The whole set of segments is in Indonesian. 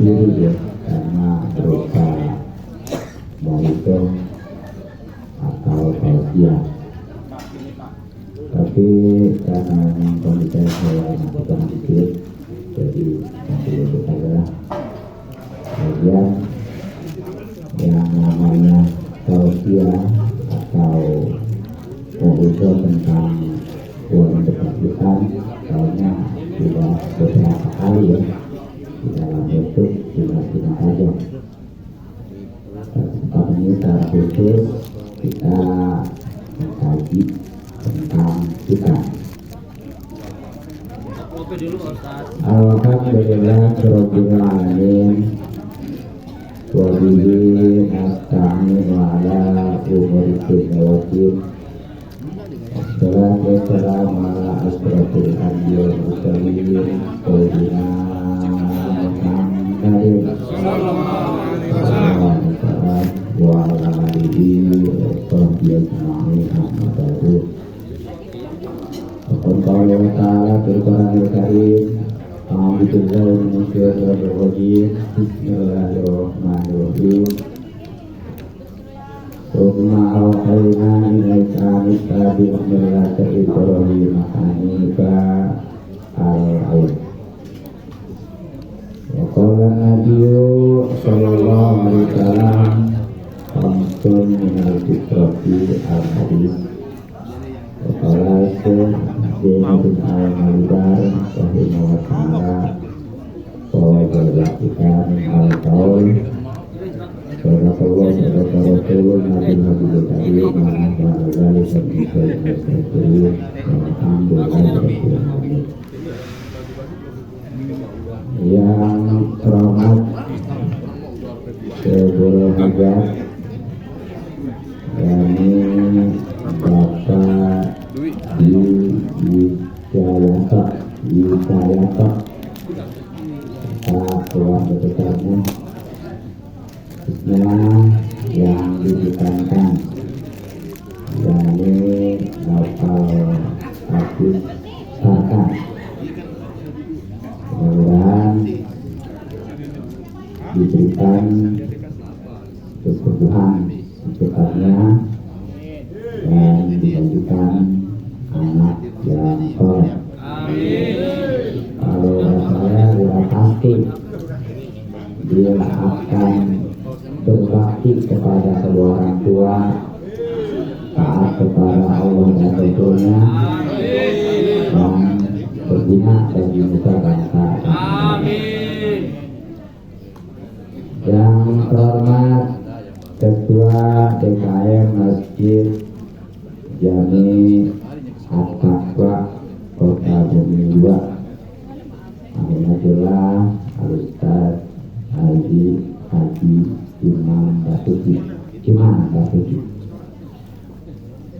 diri ya, karena berupa monitor atau tausiah. Tapi karena memang kondisi saya masih kurang dikit, jadi nanti itu saja. Kemudian yang namanya tausiah atau monitor tentang uang berkelanjutan, soalnya sudah beberapa kali ya di dalam YouTube tidak saja. Kesempatan ini secara khusus kita mengkaji tentang kita. Alhamdulillah Rabbil Alamin wa bihi nasta'in wa ala umuri dunya wa din. Wassalatu wassalamu ala asyrafil anbiya wal mursalin sayyidina Muhammadin wa ala alihi wa sahbihi ajma'in. Amma ba'du. Qala ta'ala fil Qur'anil Karim, a'udzu billahi minasyaitonir rajim. Bismillahirrahmanirrahim. Summa awhayna ilaika an ittabi' millata Ibrahim hanifa al-'ilm. Wa qala Nabiyyu sallallahu alaihi wasallam, khamsun minal fitrati al-hadis. Wa qala Zain bin al-Malibar rahimahullah ta'ala, wa jazaka min al-qaul Sadaqallah sadaqa rasulul nabi Muhammad karim wa ala zalika min syai'in alhamdulillah. Yang terhormat Guru Hajat yakni Bapak Yudhayata Pak keluarga besarnya yang ditekankan yakni Bapak Habib Sarkan. Mudah-mudahan diberikan kesembuhan secepatnya dan dijadikan anak yang soleh. Kalau saya sudah pasti dia akan berbakti kepada kedua orang tua, taat kepada Allah dan Rasulnya, dan berguna bagi muka bangsa. Yang terhormat Ketua DKM Masjid Jami At-Taqwa Kota Bumi 2, Alhamdulillah Al-Ustaz Haji Imam Basuki.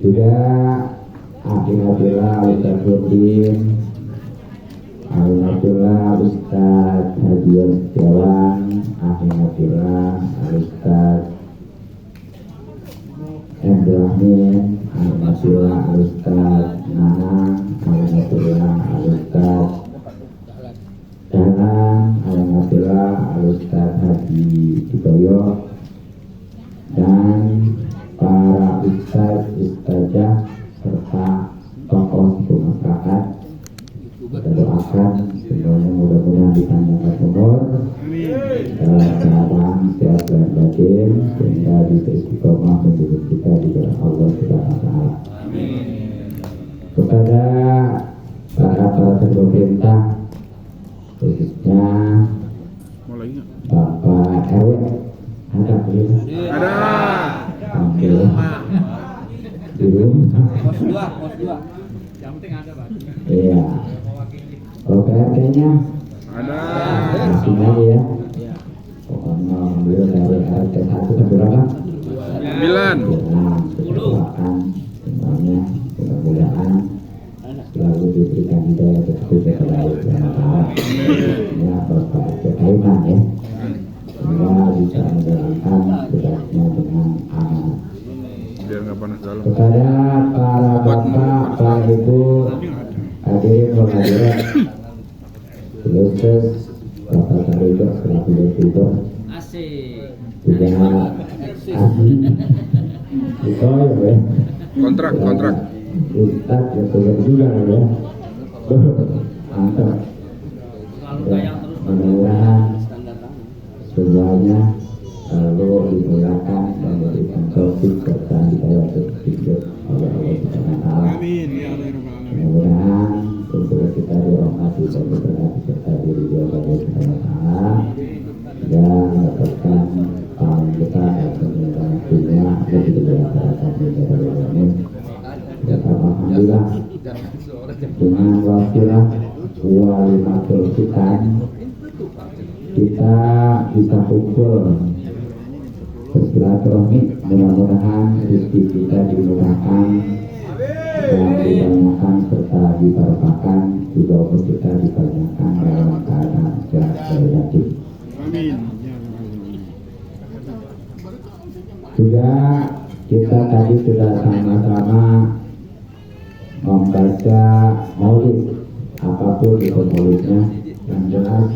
Juga Alhamdulillah Al-Ustaz Nurdin, Alhamdulillah Ustaz Haji Setiawan, Alhamdulillah Ustaz Ibrahim, alhamdulillah Ustaz Nanang, alhamdulillah Ustaz Danang, alhamdulillah Ustaz Haji Diboyo, dan para ustaz, ustazah serta tokoh masyarakat. Kita doakan semuanya mudah-mudahan dipanjangkan umur dalam keadaan sehat dan batin sehingga bisa istiqomah menjadi kita di jalan Allah Subhanahu wa Ta'ala. Kepada para pemerintah khususnya Bapak RW, ada beliau? Ada. Oke. Di rumah. Pos 2. Yang penting ada, Pak. Iya. Kalau PRT-nya? Ada. Masih lagi ya? Iya. Pokoknya alhamdulillah dari RT 1 sampai berapa? 9. Doakan semuanya mudah-mudahan selalu diberikan hidayah terus kepada Allah. Ya Bapak Kaiman ya. Semoga bisa menjalankan tugasnya dengan aman. Biar nggak panas dalam. Kepada para bapak, para ibu, hadirin dan hadirat, khusus Bapak Sarido selaku Direktur Asik. juga asli itu ya kontrak Ustaz ya juga ya mantap ya, mudah-mudahan semuanya selalu dimulakan dan diberikan taufik serta hidayah berpikir oleh Allah Subhanahu wa Ta'ala. Mudah-mudahan untuk kita dirahmati dan diberkati serta diridhoi oleh Allah Subhanahu wa Ta'ala dan mendapatkan paling kita dan kemudian dunia lebih dilaksanakan di dalam ini. Alhamdulillah dengan wasilah walimatul khitan kita bisa kumpul bersilaturahmi, mudah-mudahan rezeki kita dimudahkan dan dibanyakan serta diberkahkan, juga umur kita dibanyakan dalam keadaan sehat dan yakin. Sudah kita tadi sudah sama-sama membaca maulid, apapun itu maulidnya, yang jelas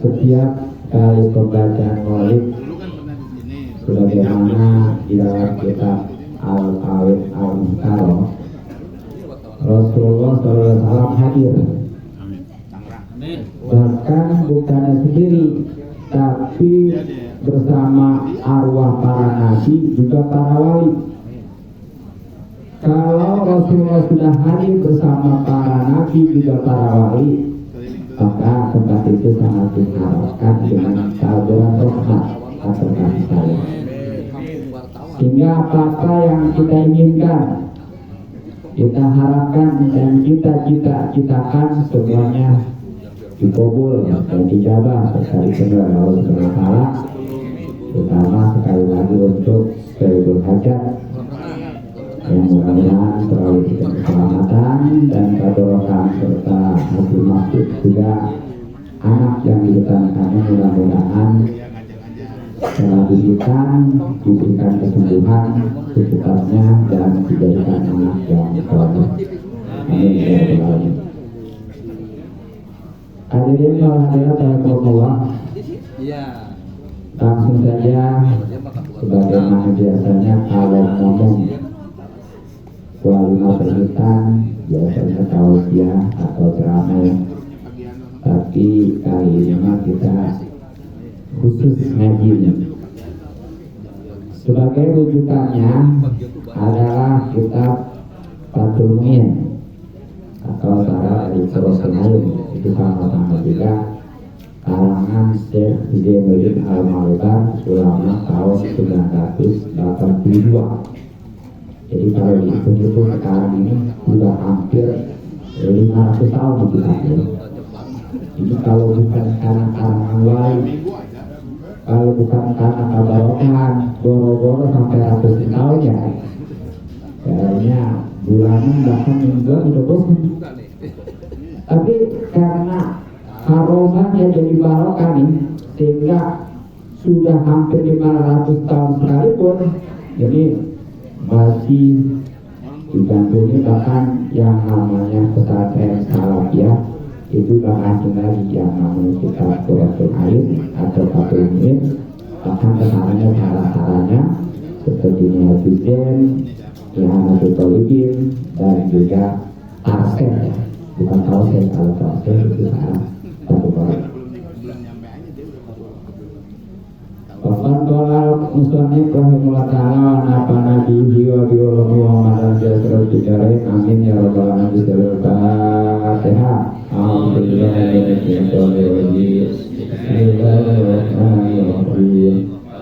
setiap kali pembacaan maulid sebagaimana di dalam kitab Al-Awid Al-Muhtaram Rasulullah SAW hadir, bahkan bukan sendiri tapi bersama arwah para nabi juga para wali. Kalau Rasulullah sudah hadir bersama para nabi juga para wali, maka tempat itu sangat diharapkan dengan kehadiran rahmat atau kasih sayang, sehingga apa-apa yang kita inginkan, kita harapkan dan kita cita-citakan semuanya dikabul dan dijabah serta diterima oleh Allah Subhanahu wa Ta'ala, terutama sekali lagi untuk Sayyidul Hajat yang mudah-mudahan selalu diberikan keselamatan dan keberkahan serta hati maksud juga anak yang diberikannya mudah-mudahan setelah diberikan kesembuhan secepatnya dan dijadikan anak yang soleh. Amin ya rabbal alamin. Hadirin wal hadirat rahimakumullah. Langsung saja sebagaimana biasanya kalau ngomong walimatul khitan biasanya tausiah atau ceramah, tapi kali ini kita khusus ngaji. Sebagai rujukannya adalah kitab Fathul Mu'in atau Syarah dari Suratul Ain, itu sama-sama juga kalangan Syekh Zainuddin Al-Maliban ulama tahun 1982. Jadi kalau dihitung-hitung sekarang ini sudah hampir 500 tahun kita. Ini kalau bukan karena karangan wali, kalau bukan karena kabarokan, boro-boro sampai ratusan tahun ya. Kayaknya bulanan bahkan mingguan udah bosan. Tapi karena haromannya jadi barokah nih, sehingga sudah hampir 500 tahun sekalipun, jadi masih digandungi bahkan yang namanya pesantren salafiyah itu bahkan lagi yang namanya kitab Suratul Ain atau Fathul Mu'in, bahkan kesananya cara-caranya seperti Nihatuddin, Ihanatul Talibin, dan juga Tarsen, bukan Tarsen, kalau Tarsen itu salah satu orang. Bahkan kalau muslimnya rahimahullah ta'ala apa nabi jiwa biologi Muhammad jasrul bidarin amin ya rabbal alamin. Al-Fatihah. Bismillahirrahmanirrahim.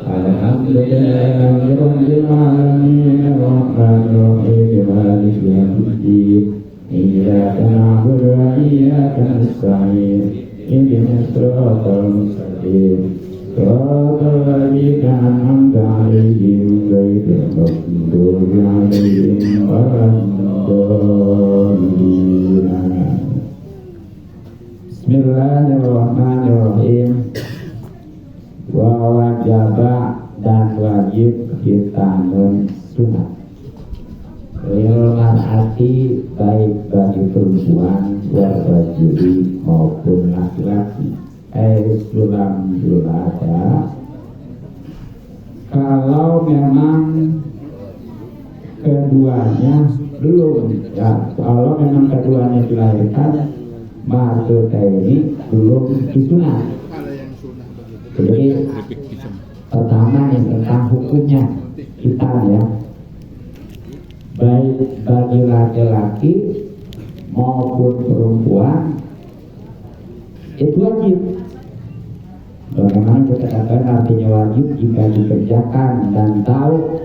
Alhamdulillahirabbil alamin arrahmanirrahim maliki yaumiddin. Iyyaka na'budu wa iyyaka nasta'in. Ihdinas siratal mustaqim. Shiratal ladzina an'amta 'alaihim ghairil maghdubi 'alaihim waladdallin. Bismillahirrahmanirrahim. Wa wajaba dan wajib khitanun sunat lil mar'ati baik bagi perempuan wa rajuli maupun laki-laki. usulan ada. Kalau memang keduanya belum, ya kalau memang keduanya dilahirkan, maka ini belum disunat. Jadi pertama yang tentang hukumnya kita ya, baik bagi laki-laki maupun perempuan itu wajib. Bagaimana kita katakan artinya wajib jika dikerjakan dan tahu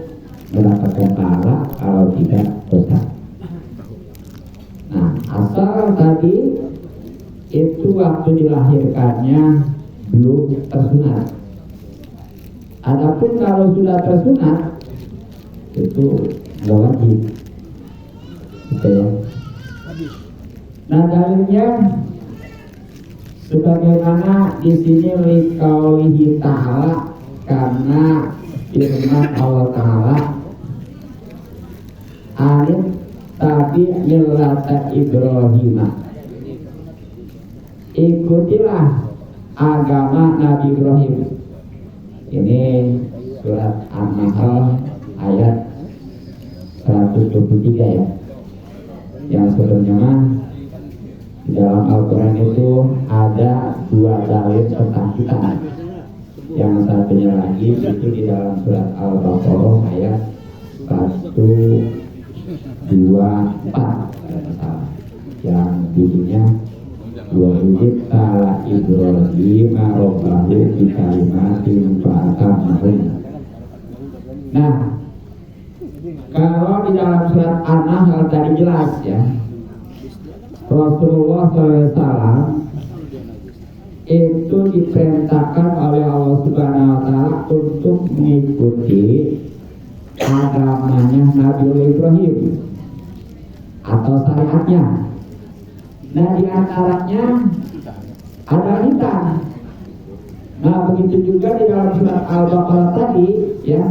mendapatkan pahala, kalau tidak dosa. Nah, asal tadi itu waktu dilahirkannya belum tersunat. Adapun kalau sudah tersunat itu nggak wajib. Gitu ya. Nah, dalilnya sebagaimana di sini liqaulihi ta'ala, karena firman Allah Ta'ala, alif tabi millata Ibrahim, ikutilah agama Nabi Ibrahim. Ini surat An-Nahl ayat 123 ya. Yang sebelumnya di dalam Al-Quran itu ada dua dalil tentang kita. Yang satunya lagi itu di dalam surat Al-Baqarah ayat 124 yang bunyinya wa ta'ala Ibrahim rabbahu bi kalimatin fa'atamahun. Nah, kalau di dalam surat An-Nahl tadi jelas ya, Rasulullah SAW itu diperintahkan oleh Allah Subhanahu Wa Taala untuk mengikuti agamanya Nabi Ibrahim atau syariatnya. Nah, di antaranya ada hitam. Nah, begitu juga di dalam surat Al-Baqarah tadi ya,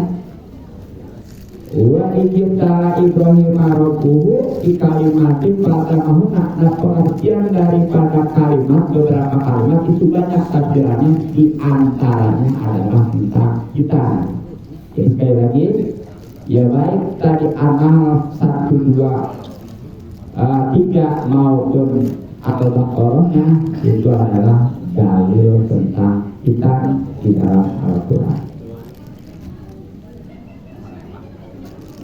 wa iqtala Ibrahim rabbuhu bi kalimatin fatamahuna. Nah, pengertian daripada kalimat, beberapa kalimat itu banyak tafsirannya, di antaranya adalah tentang kita. Jadi sekali lagi ya, baik tadi An-Nahl 1, 2, 3 maupun Al-Baqarahnya itu adalah dalil tentang kita di dalam Al-Quran.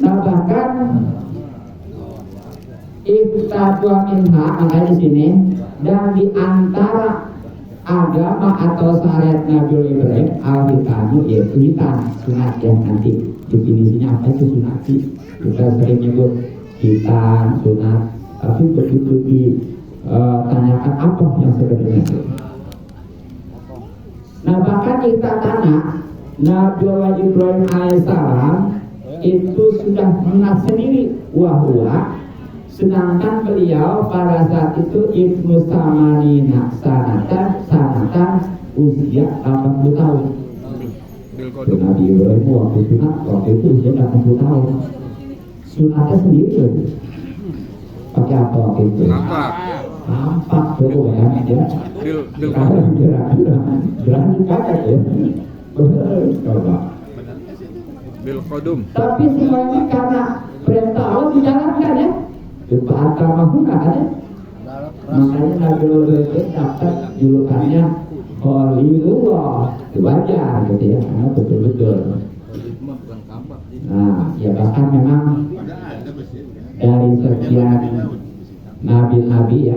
Nah, bahkan Ibtadwa minha, makanya di sini, dan di antara agama atau syariat Nabi Ibrahim al-hitamu, yaitu hitam, sunat ya. Nanti definisinya apa itu sunat sih? Kita sering nyebut hitam, sunat, tapi begitu ditanyakan apa yang sebenarnya. Nah, bahkan kita tanya Nabi Ibrahim alaihissalam itu sudah menat sendiri wahwa, sedangkan beliau pada saat itu ibnu samanina sanatan usia 80 tahun. Nabi Ibrahim waktu sunat waktu itu usia 80 tahun. Sunatnya sendiri loh. Pakai apa waktu itu? Nampak tuh ya, dia. Kalau berani pakai ya. Coba. Tapi semuanya karena perintah Allah dijalankan ya. Itu agama guna kan ya. Makanya Nabi Ibrahim dapat julukannya Khalilullah. Itu wajar gitu ya, karena betul-betul. Nah, ya bahkan memang dari sekian nabi-nabi ya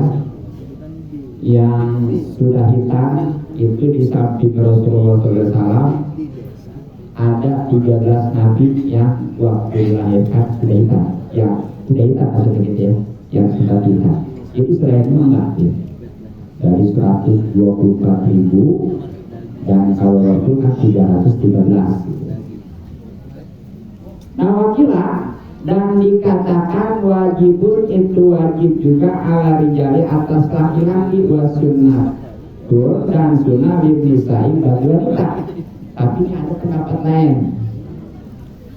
yang sudah hitam itu di samping Rasulullah SAW ada 13 nabi yang waktu dilahirkan sudah hitam, yang sudah hitam maksudnya gitu ya, yang sudah hitam. Itu selain enggak ya, dari 124.000 dan kalau Rasul kan 313. Nah, wakilah dan dikatakan wajibun itu wajib juga ala rijali atas laki-laki wa sunnah dan sunnah bimnisai bagi wanita. Tapi ada pendapat lain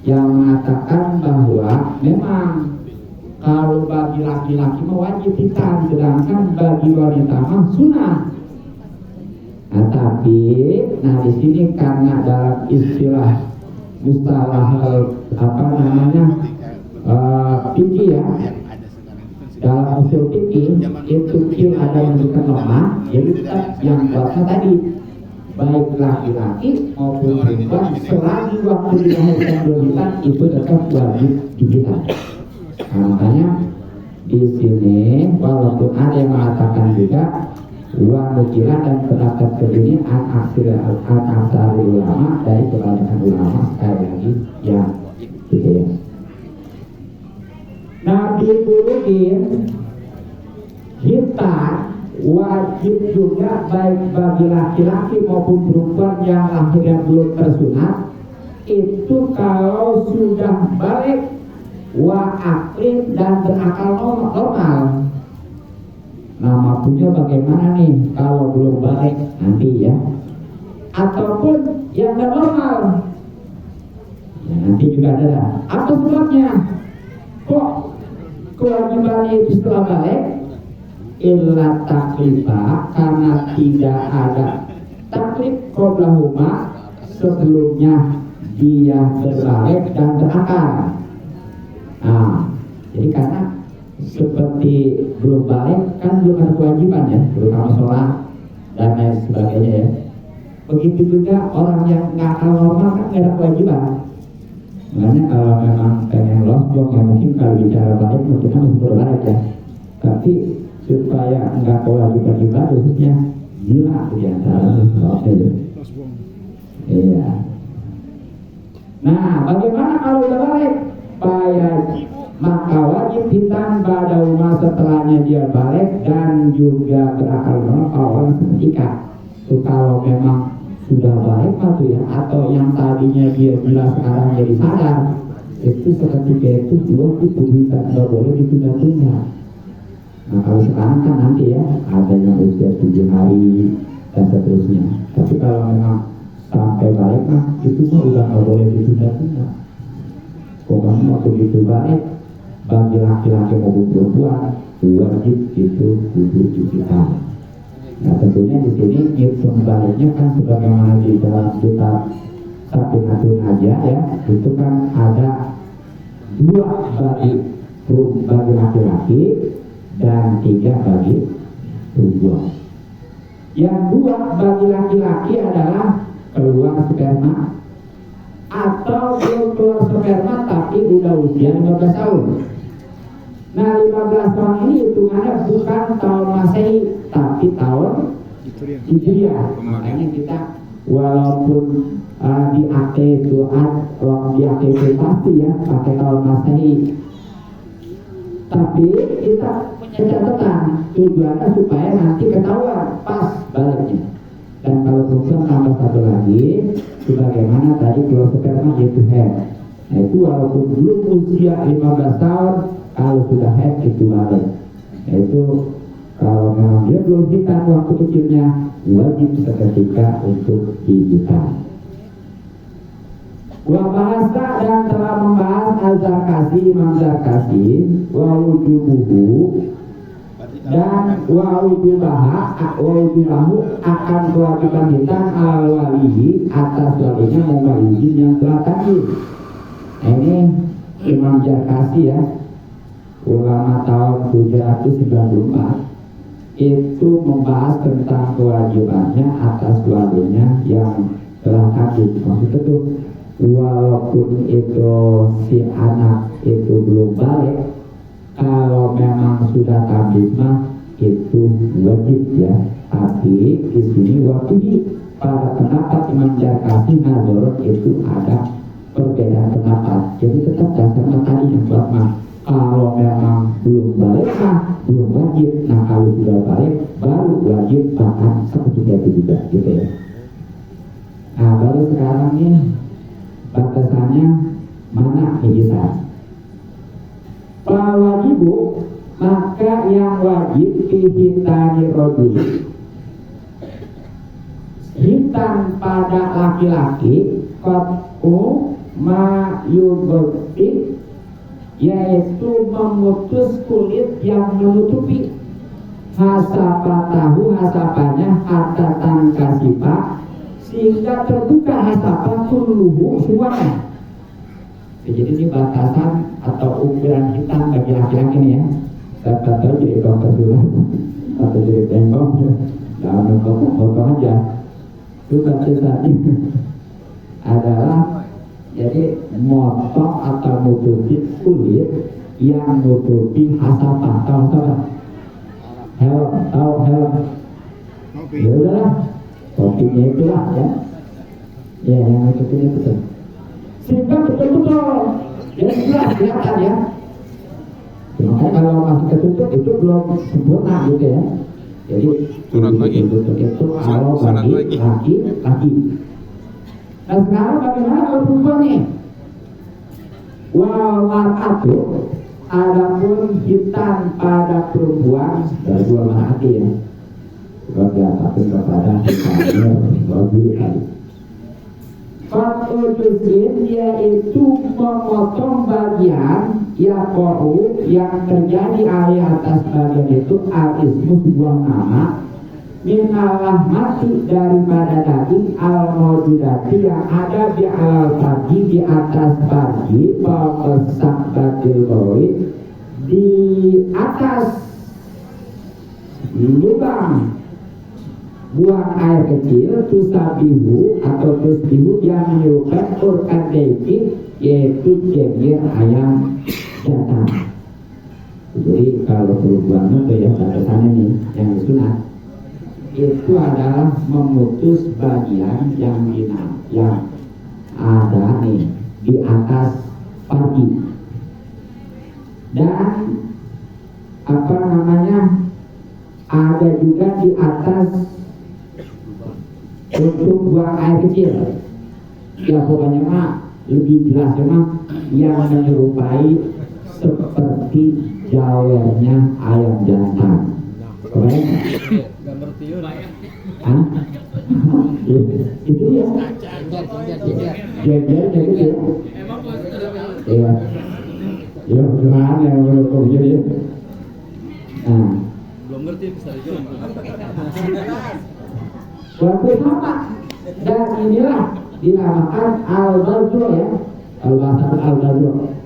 yang mengatakan bahwa memang kalau bagi laki-laki wajib hitam, sedangkan bagi wanita mah sunnah. Nah, tapi di sini karena dalam istilah mustalah fikih ya, dalam usul fikih itu fil ada menunjukkan lemah, jadi yang buatnya tadi baik laki-laki maupun perempuan selagi waktu dilahirkan belum itu tetap wajib dihitan. Nah, makanya di sini walaupun ada yang mengatakan juga wanukilah dan pendapat kedua an-aksari ulama dari kebanyakan ulama sekali lagi yang gitu ya. Nabi Burukin hitam wajib juga baik bagi laki-laki maupun perempuan yang lahirnya belum tersunat itu kalau sudah balik wa aklim dan berakal normal. Nah, maksudnya bagaimana nih kalau belum balik nanti ya, ataupun yang tidak normal ya, nanti juga ada. Apa sebabnya kok kewajibannya itu setelah balik? Illa taklifah, karena tidak ada taklif qoblahuma sebelumnya dia berbalik dan berakal. Nah, jadi karena seperti belum balik kan belum ada kewajiban ya, terutama sholat dan lain sebagainya ya. Begitu juga orang yang nggak akal normal kan nggak ada kewajiban. Makanya kalau memang pengen lost ya mungkin kalau bicara balik mungkin harus berbalik ya. Tapi supaya nggak kewajiban ibadah khususnya gila diantara itu. Iya. Nah, bagaimana kalau udah balik? Maka wajib hitam pada umat setelahnya dia balik dan juga berakal normal orang seketika. Itu kalau memang sudah balik ya, atau yang tadinya dia gila sekarang jadi sadar, itu seketika itu juga itu hitam nggak boleh ditunda-tunda. Nah kalau sekarang kan nanti ya ada yang usia 7 hari dan seterusnya. Tapi kalau memang sampai balik itu mah udah nggak boleh ditunda-tunda. Pokoknya waktu itu balik bagi laki-laki maupun perempuan wajib itu kudu cuci tangan. Nah tentunya di sini hitung baliknya kan sebagaimana di dalam kitab Safinatun aja ya, itu kan ada 2 bagi laki-laki dan 3 bagi perempuan. Yang 2 bagi laki-laki adalah keluar sperma atau belum keluar sperma tapi udah usia 15 tahun. Nah 15 tahun ini hitungannya bukan tahun Masehi tapi tahun Hijriah. Makanya kita walaupun di akte itu di akte pasti ya pakai tahun Masehi, tapi kita punya catatan tujuannya supaya nanti ketahuan pas baliknya. Dan kalau perempuan tambah satu lagi sebagaimana tadi keluar sperma yaitu head. Nah itu walaupun belum usia 15 tahun kalau sudah head itu balik. Nah itu kalau memang dia belum hitam waktu kecilnya wajib seketika untuk dihitam. Wabahasa dan telah membahas Al-Zarkasi, Imam Zarkasi wawujubuhu dan wawujubahu akan kewajiban hitam al-walihi atas walinya mengwalihin yang telah tadi. Ini Imam Zarkasi ya, ulama tahun 794 itu membahas tentang kewajibannya atas walinya yang telah tadi. Maksudnya itu walaupun itu si anak itu belum balik, kalau memang sudah tabib mah itu wajib ya. Tapi di sini wajib pada pendapat Imam Zarkasi Nazarot itu ada perbedaan pendapat. Jadi tetap dasarnya tadi yang buat mah kalau memang belum balik belum wajib. Nah kalau sudah balik baru wajib bahkan seketika itu juga gitu ya. Nah baru sekarang nih batasannya mana hijisan. Wajibu maka yang wajib dihitani rojuli hitam pada laki-laki qat'u ma yaitu memutus kulit yang menutupi. hasapatahu hasapannya hatatan kasipa sehingga terbuka hasapan kulluhu semuanya. Jadi ini batasan atau ukuran hitam bagi laki-laki ini ya. Saya tahu jadi dokter dulu atau jadi bengkok ya. Jangan potong aja. Itu batasan ini adalah jadi motong atau nutupi kulit yang nutupi hasapan. Tahu? Helm. Ya udahlah, topinya itulah ya. Ya yang nutupin itu tuh. Sehingga betul-betul ya jelas kelihatan ya. Makanya kalau masih ketutup itu belum sempurna gitu ya. Jadi tutup itu kalau bagi laki-laki. Nah sekarang bagaimana kalau perempuan nih? Wal mar'atu adapun hitam pada perempuan dari dua hati ya. Sebab diatakan kepada hitamnya bagi tadi. Fatul juzrin yaitu memotong bagian yang terjadi di atas bagian itu al-ismu sebuah nama minalah mati daripada daging al-mawjudati yang ada di alal pagi di atas pagi pemesak batil bawi di atas lubang buang air kecil tusabihu atau tusbihu yang menyebabkan urkan daging yaitu jengir ayam jantan. Jadi kalau perempuan itu ya batasannya nih yang disunat itu adalah memutus bagian yang ada nih di atas pagi dan ada juga di atas untuk buang air kecil. Ya pokoknya mah lebih jelasnya mah yang menyerupai seperti jawernya ayam jantan. Oke? Itu ya. Jajar gitu. Iya. Ya gimana yang belum jadi. Nah. Belum ngerti bisa dijawab. Waktu sama dan inilah dinamakan al-barjo ya. Kalau bahasa al-barjo.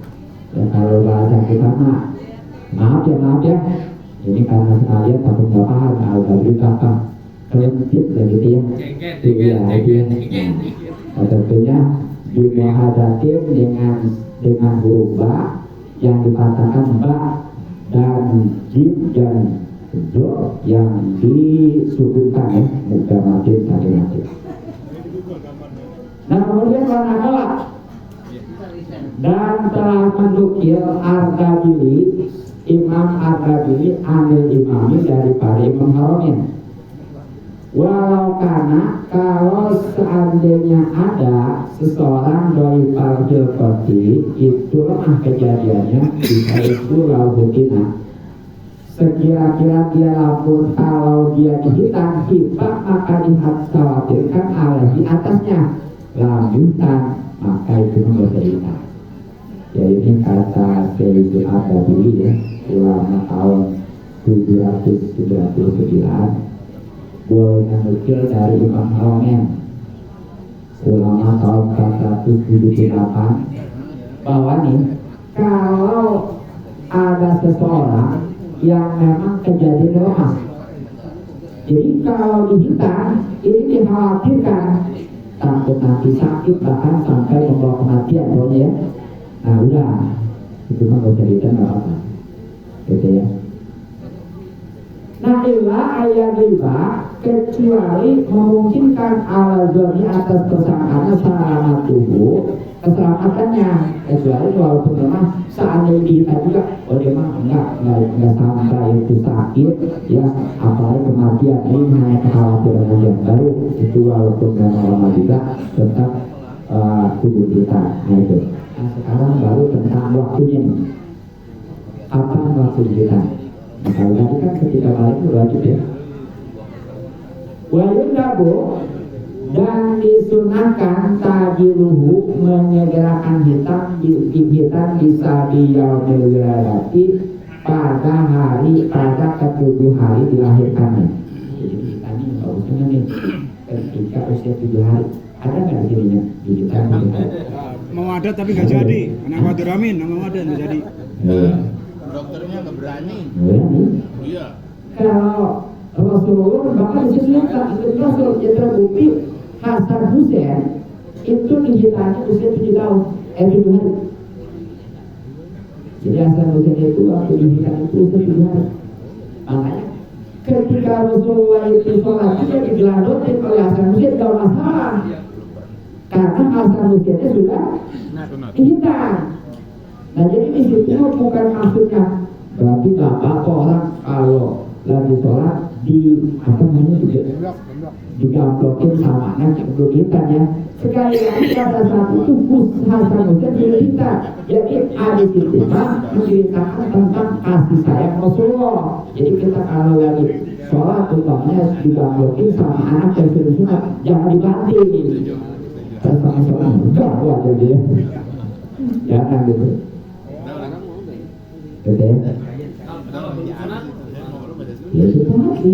Ya kalau bahasa kita maaf ya. Ini karena sekalian takut nggak paham al-barjo apa. Kelentip begitu ya. Tentunya dimuhadatin dengan huruf ba yang dipatahkan ba dan jim dan do yang disukunkan ya, muka mati tadi mati. Nah kemudian manakala dan telah menukil Ar-Ghazali Imam Ar-Ghazali anil imami daripada Imam Haromin. Walau karena kalau seandainya ada seseorang dari parfil koti itu lemah kejadiannya bisa itu laubutina. Sekira-kira dia lapor kalau dia dihitam hitam maka dikhawatirkan alergi atasnya lanjutan maka itu menderita. Jadi ini kata Sayyidul Adabi ya ulama tahun 799 boleh menukil dari Imam Haromen ulama tahun 478 bahwa nih kalau ada seseorang yang memang kejadian lemah, jadi kalau dihitam ini dikhawatirkan takut nanti sakit bahkan sampai membawa kematian ya. Nah udah itu mah gak cerita nggak apa-apa gitu ya. Nah illa ayat riba kecuali memungkinkan al-zoni atas persangkaan selamat tubuh keselamatannya, kecuali walaupun memang seandainya dihitam juga dia mah enggak sampai itu sakit ya, apalagi kematian ini hanya kekhawatiran yang baru itu walaupun memang lama juga tetap tubuh kita. Nah itu. Nah sekarang baru tentang waktunya nih. Apa waktu kita? Nah, kalau tadi kan ketika malam itu wajib ya. Wajib dabu dan disunahkan tajiluhu menyegerakan hitam bisa biyaumil wilayati pada ketujuh hari dilahirkannya. Jadi kita nih nggak usah nih ketika usia 7 hari. Ada nggak di sininya? Mau ada tapi nggak jadi. Anak Abdul Rahmin, mau ada nggak jadi. Dokternya nggak berani. Iya. Kalau Rasulullah bahkan di sini Rasul yang terbukti Hasan Hussein itu dihitannya usia 7 tahun, 7 hari. Jadi Hasan Hussein itu waktu dihitan itu usia 7 hari. Makanya ketika Rasulullah itu sholat dia digeladotin oleh Hasan Hussein tidak masalah. Karena Hasan Hussein sudah dihitan. Nah jadi di situ bukan maksudnya berarti nggak apa-apa orang kalau lagi sholat di apa namanya digamblokin sama anak yang belum hitam ya. Sekali lagi pada saat itu Hasan Hussein belum hitam. Jadi ada situ menceritakan tentang kasih sayang Rasulullah. Jadi kita kalau lagi sholat utamanya digamblokin sama anak yang sudah sunat jangan dibanting. Sama-sama enggak wajar dia. Jangan gitu. Oke. Ya itu tadi.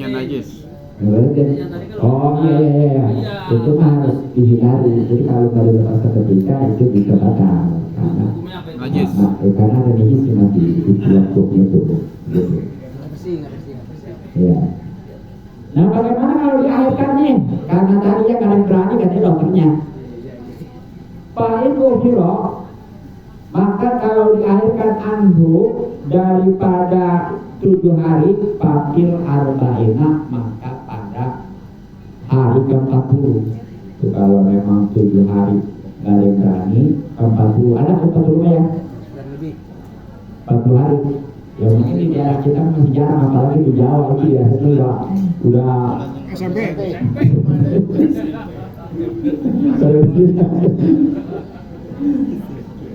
Najis. Oh iya. Itu mah harus dihindari. Jadi kalau baru lepas seketika itu bisa batal. Karena ada najis nanti di waktunya itu. Ya. Nah bagaimana kalau diakhirkannya? Karena tadinya kalian berani katanya dokternya. Fa'in ufiro, maka kalau diakhirkan anhu daripada 7 hari fakir arba'ina, maka pada hari ke-40. Itu kalau memang 7 hari nggak ada berani, ke-40 ada ke-40 ya? 40 hari. Ya mungkin di daerah kita masih jarang, apalagi di Jawa itu ya itu udah SMP.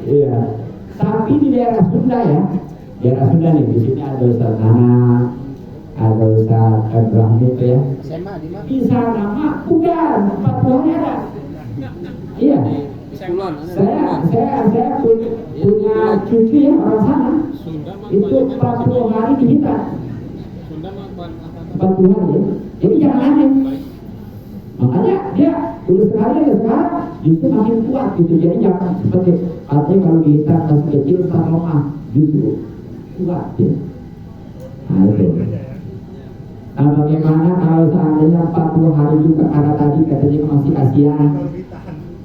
Iya. Tapi di daerah Sunda ya, daerah Sunda nih di sini ada Ustaz Nana, ada Ustaz Ibrahim itu ya. Di sana mah bukan 40 hari ada. Iya. Saya punya cucu ya orang sana. Itu 40 hari dihitan. 40 hari ya. Jadi jangan aneh. Makanya dia udah sekarang justru makin kuat gitu. Jadi jangan seperti artinya kalau dihitan masih kecil sama lemah justru kuat ya. Nah itu. Nah bagaimana kalau seandainya 40 hari juga karena tadi katanya masih kasihan.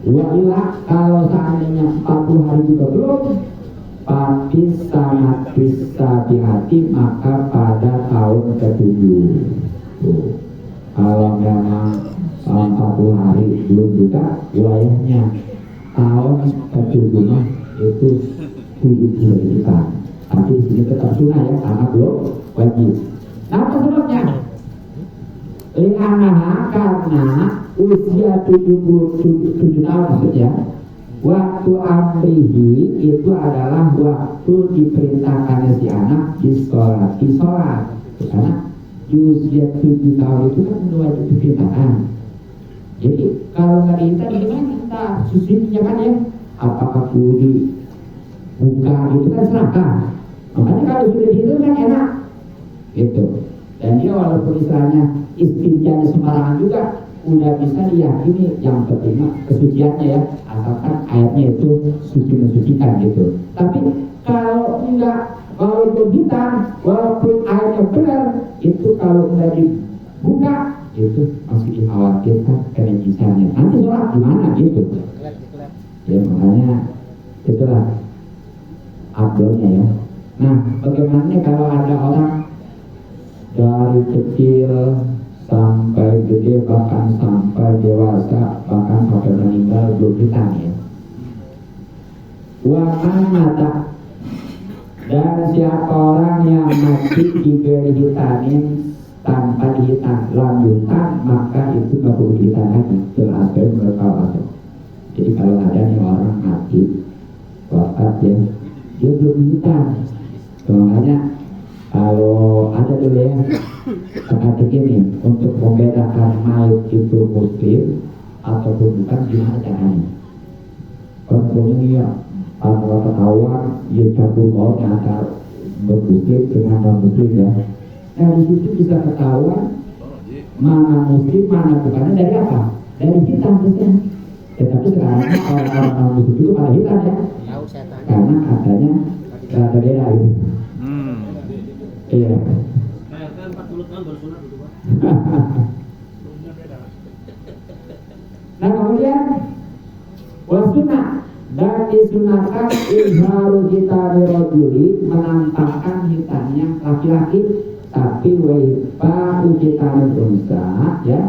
Wailah kalau seandainya 40 hari juga belum, tapi sangat bisa hati maka pada tahun ke-7. Kalau memang 40 hari belum juga, wilayahnya tahun ke-7 itu kita. Tapi di sini tetap sunnah ya, karena belum wajib. Nah apa sebabnya? Li'anaha karena usia 77 tahun maksudnya waktu amrihi itu adalah waktu diperintahkan si anak di sholat karena di usia 7 tahun itu kan udah wajib diperintahkan. Jadi kalau nggak diintar gimana kita susunya kan ya apakah perlu dibuka itu kan serahkan. Makanya kalau sudah diintar kan enak gitu. Dan dia walaupun istilahnya istinjanya sembarangan juga udah bisa diyakini yang penting kesuciannya ya, asalkan airnya itu suci mensucikan gitu. Tapi kalau enggak, walaupun hitam, walaupun airnya benar, itu kalau udah dibuka itu masih dikhawatirkan kenajisannya. Nanti sholat gimana gitu? Ya makanya itulah abdolnya ya. Nah bagaimana kalau ada orang dari kecil sampai gede bahkan sampai dewasa bahkan sampai meninggal belum hitam ya. Waman mata dan siapa orang yang mati diberi hitamin tanpa dihitan lanjutan maka itu nggak perlu dihitan lagi. Jelas berkawal. Jadi kalau ada nih orang mati wafat ya dia belum dihitan. Makanya kalau ada dulu ya seperti ini untuk membedakan mayat itu muslim ataupun bukan gimana caranya? Kontrolnya kalau ketahuan dia campur orang antara muslim dengan non muslim ya. Nah di situ bisa ketahuan mana muslim mana bukannya dari apa? Dari hitam biasanya. Tetapi sekarang orang-orang non muslim itu pada hitam ya. Karena adanya rada beda itu. Iya. Kayak 40 tahun baru sunat itu Pak. Nah kemudian wasuna dan disunahkan izharu kita dirojuli menampakkan hitamnya laki-laki, tapi waifa kita unsa ya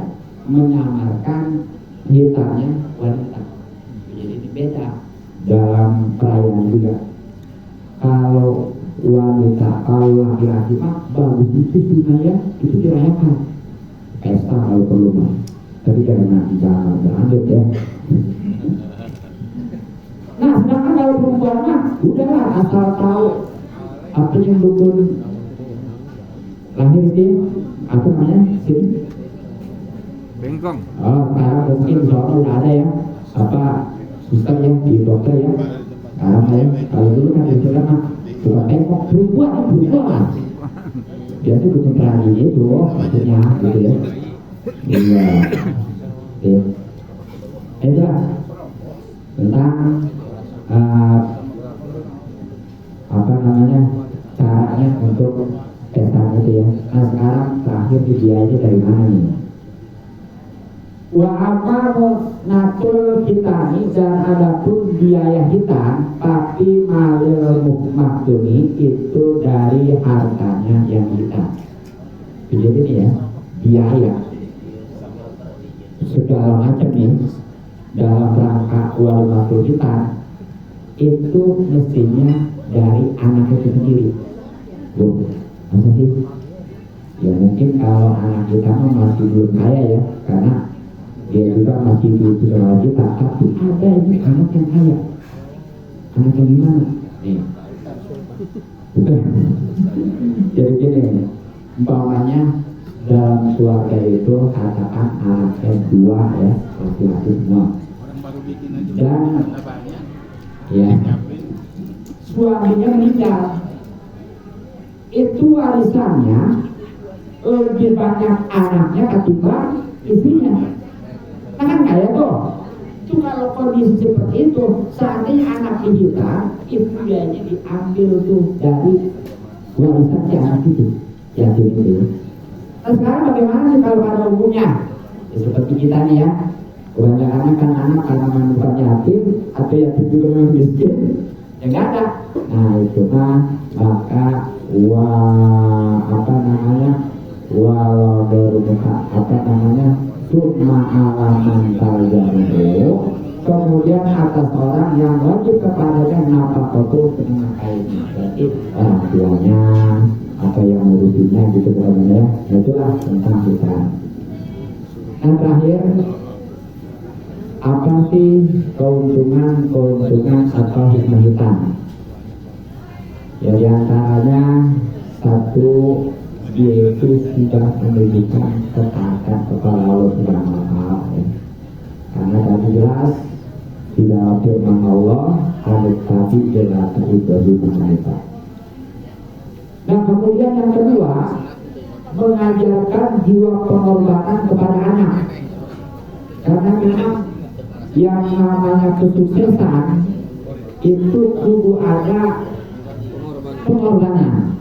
menyamarkan hitamnya wanita. Jadi ini beda dalam perayaan juga. Kalau wanita, kalau laki-laki mah bagus itu sunahnya itu dirayakan pesta kalau perlu mah. Tapi karena jangan berlanjut ya. Nah, sedangkan kalau perempuan mah udahlah asal tahu apa yang dukun lahir itu apa namanya sini. Bengkong. Oh, sekarang mungkin soalnya udah ada ya apa suster ya di dokter ya. Sekarang ya kalau dulu kan istilah mah suka bengkok perempuan. Dia tuh dukun terakhir itu maksudnya gitu ya. Iya. Iya. Itu tentang apa namanya caranya untuk pesta itu ya. Nah sekarang terakhir biayanya dari mana nih? Wa amaru natul hitani dan adapun biaya hitam tapi malil maktumi itu dari hartanya yang hitam. Jadi ini ya biaya segala macam nih dalam rangka walimatul hitam itu mestinya dari anak itu sendiri. Masa sih? Ya mungkin kalau anak kita masih belum kaya ya, karena dia juga masih belum sekolah kita, tapi ada ini anak yang kaya. Anak yang gimana? Nih, bukan. Jadi gini, umpamanya dalam keluarga itu katakan anaknya 2 ya, laki-laki semua. Dan ya, suaminya meninggal. Itu warisannya lebih banyak anaknya ketimbang istrinya. Nah kan kayak tuh. Itu kalau kondisi seperti itu, seandainya anak kita, itu biayanya diambil tuh dari warisannya anak itu. Ya gitu. Nah sekarang bagaimana sih kalau pada umumnya? Ya, seperti kita nih ya, kebanyakan kan anak karena bukan yatim atau yatim juga memang miskin, ya nggak ada. Nah itu mah maka walau bermuka apa namanya summa alaman tajaruhu, kemudian atas orang yang wajib kepadanya nafakotu menafkahinya, berarti orang tuanya apa yang ngurusinnya gitu kan ya. Itulah tentang kita. Yang terakhir, apa sih keuntungan atau hikmah hitam? Ya diantaranya satu, yaitu sudah menunjukkan ketaatan kepada Allah Subhanahu wa Ta'ala ya. Karena tadi jelas di dalam firman Allah ada tadi jelas itu mengenai. Nah kemudian yang kedua, mengajarkan jiwa pengorbanan kepada anak. Karena memang yang namanya kesuksesan itu kudu ada pengorbanan.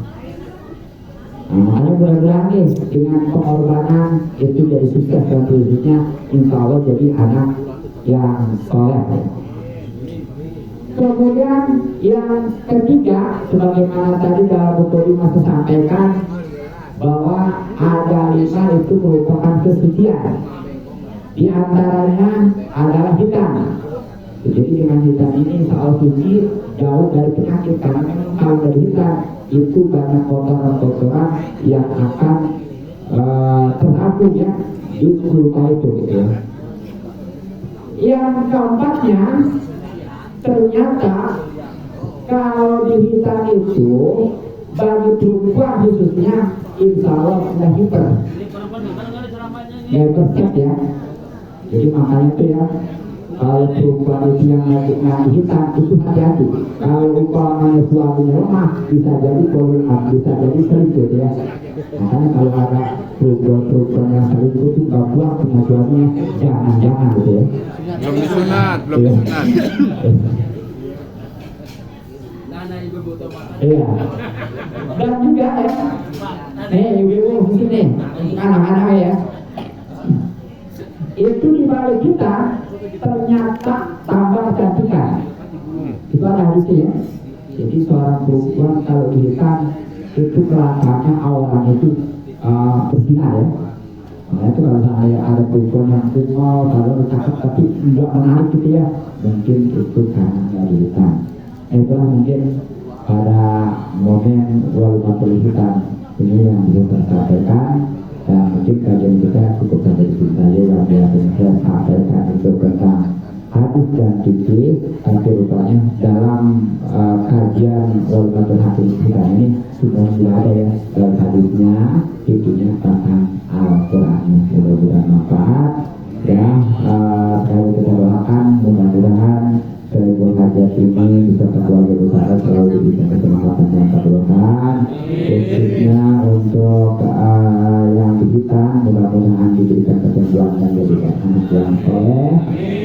Nah, makanya mudah-mudahan nih dengan pengorbanan itu jadi sukses dan hidupnya insya Allah jadi anak yang soleh. Kemudian yang ketiga, sebagaimana tadi dalam buku masih sampaikan bahwa ada 5 itu merupakan kesucian. Di antaranya adalah hitam. Jadi dengan hitam ini soal suci jauh dari penyakit, karena memang kalau dari hitam itu banyak kotoran-kotoran yang akan terhapus ya di luka itu gitu ya. Yang keempatnya, ternyata kalau di hitam itu bagi perempuan khususnya insya Allah sudah hiper ya, perfect ya. Jadi makanya itu ya Kalau perempuan itu yang ngaji hitam itu hati-hati. Kalau umpamanya suaminya lemah bisa jadi poliam, bisa jadi selingkuh ya. Makanya kalau ada perempuan yang selingkuh itu nggak buang punya suaminya, jangan gitu ya. Belum disunat, belum disunat. Iya. Dan juga ya, ibu mungkin nih, anak-anak ya, itu di balik kita ternyata tambah cantikan. Itu ada hadisnya ya. Jadi seorang perempuan kalau dihitam itu kelihatannya auranya itu bersinar ya. Nah itu kalau saya ada perempuan yang tunggal kalau cakep tapi nggak menarik gitu ya, mungkin itu karena nggak dihitam. Itulah mungkin pada momen walimatul hitam ini yang belum tersampaikan, dan mungkin kajian kita cukup sampai di sini saja. Yang biasa saya sampaikan itu tentang hadis dan fikih, tapi rupanya dalam kajian walimatul hitam ini sudah ada ya dalam hadisnya, fikihnya tentang Al-Quran. Mudah-mudahan manfaat ya. Saya kita doakan mudah-mudahan sebuah hajat ini bisa keluarga besar selalu diberikan keselamatan dan keberkahan, khususnya untuk yang dihitam mudah-mudahan diberikan kesembuhan dan diberikan anak yang soleh.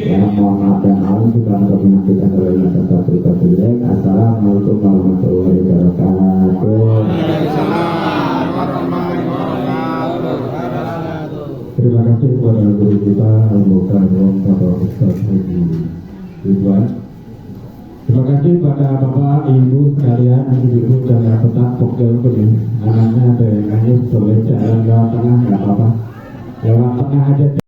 Ya, mohon maaf dan maaf juga untuk menyampaikan oleh masyarakat berikut. Assalamualaikum warahmatullahi wabarakatuh. Terima kasih kepada guru kita Al-Mukarram Bapak Ustaz Haji Ridwan. Terima kasih pada Bapak Ibu sekalian, ibu-ibu jangan tetap pokok begini. Anaknya ada yang nangis boleh jalan lewat tengah nggak apa-apa, lewat tengah aja.